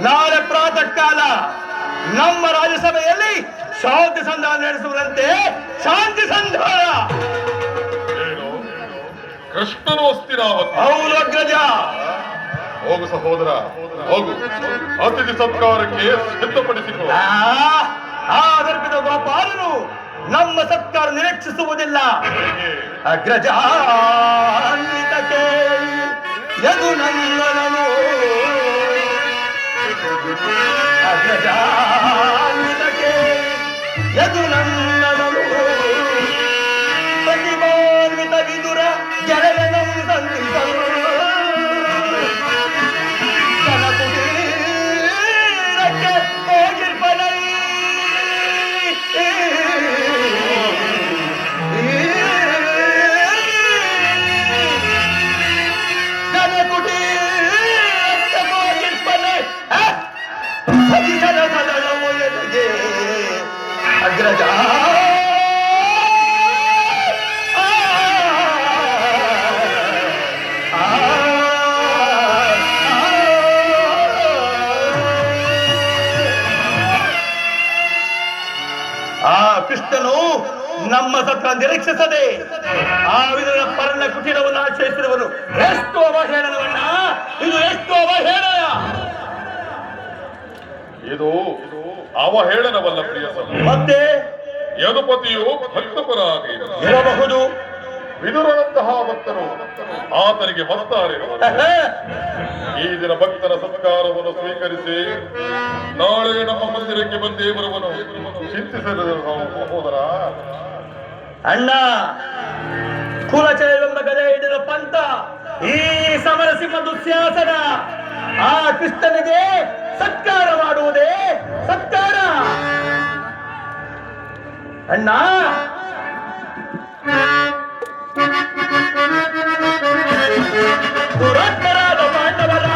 ನಾಳೆ ಪ್ರಾತಃ ಕಾಲ ನಮ್ಮ ರಾಜ್ಯಸಭೆಯಲ್ಲಿ ಶಾಂತಿ ಸಂಧಾನ ನಡೆಸುವಂತೆ ಶಾಂತಿ ಸಂಧಾನ. ಕೃಷ್ಣನು ಅಸ್ಥಿರಾವತಿ. ಹೌದು ಅಗ್ರಜ. ಹೋಗು ಸಹೋದರ, ಹೋಗು. ಅತಿಥಿ ಸತ್ಕಾರಕ್ಕೆ ಸಿದ್ಧಪಡಿಸಿಕೊ. ಅದರ್ಪಿತ ಗೋಪಾಲನು ನಮ್ಮ ಸತ್ಕಾರ ನಿರೀಕ್ಷಿಸುವುದಿಲ್ಲ. ಅಗ್ರಜ ಯದು ನನ್ನನು ಅಗ್ರಜಾನ್ವಿತಕ್ಕೆ ಯದು ನನ್ನನು ಪ್ರತಿಮಾನ್ವಿತ ವಿದುರ ಗೆಳೆಯನಂ ಸಂಧಿಸಲು ಜನಕುಟೀರಕ್ಕೆ ಹೋಗಿರ್ಪನೈ ಅಗ್ರಜ ಕೃಷ್ಣನು ನಮ್ಮ ಸತ್ರ ನಿರೀಕ್ಷಿಸದೆ ಆ ವಿಧದ ಪರ್ಣ ಕುಟೀರವನ್ನು ಆಶ್ರಯಿಸಿರುವನು. ಎಷ್ಟು ಅವಹೇಳನವಣ್ಣ, ಇದು ಎಷ್ಟು ಅವಹೇಳನ! ಇದು ಅವಹೇಳನವಲ್ಲ ಪ್ರಿಯ ಸಭೆ. ಮತ್ತೆ ಯದುಪತಿಯು ಭಕ್ತಪರಾಗಿ ಇರಬಹುದು. ವಿದುರನಂತಹ ಭಕ್ತರು ಆತನಿಗೆ ಬರ್ತಾರೆ. ಈ ದಿನ ಭಕ್ತರ ಸತ್ಕಾರವನ್ನು ಸ್ವೀಕರಿಸಿ ನಾಳೆ ನಮ್ಮ ಮಂದಿರಕ್ಕೆ ಬಂದೇ ಬರುವನು. ಚಿಂತಿಸಲು ಸಹೋದರ. ಅಣ್ಣ, ಕುಲಚಯವೆಂಬ ಗದೆ ಹಿಡಿದ ಪಂಥ ಈ ಸಮರಸಿಂಹ ದುಶ್ಯಾಸನ ಆ ಕೃಷ್ಣನಿಗೆ ಸತ್ಕಾರ ಮಾಡುವುದೇ ಸತ್ಕಾರ. ಅಣ್ಣ, ದುರಾತ್ಮರಾದ ಪಾಂಡವರ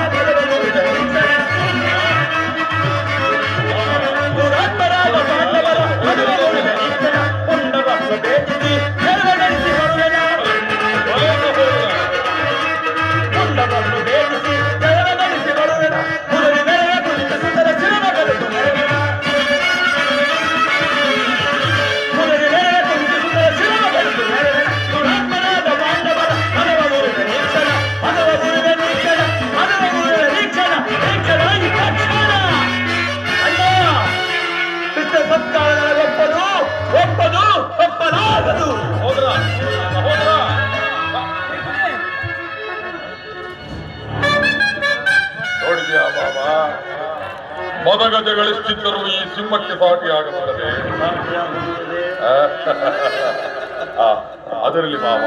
ಮದಗಜಗಳಿಷ್ಟಿದ್ದರೂ ಈ ಸಿಂಹಕ್ಕೆ ಸಾಟಿಯಾಗಬಲ್ಲದೆ. ಅದರಲ್ಲಿ ಮಾವ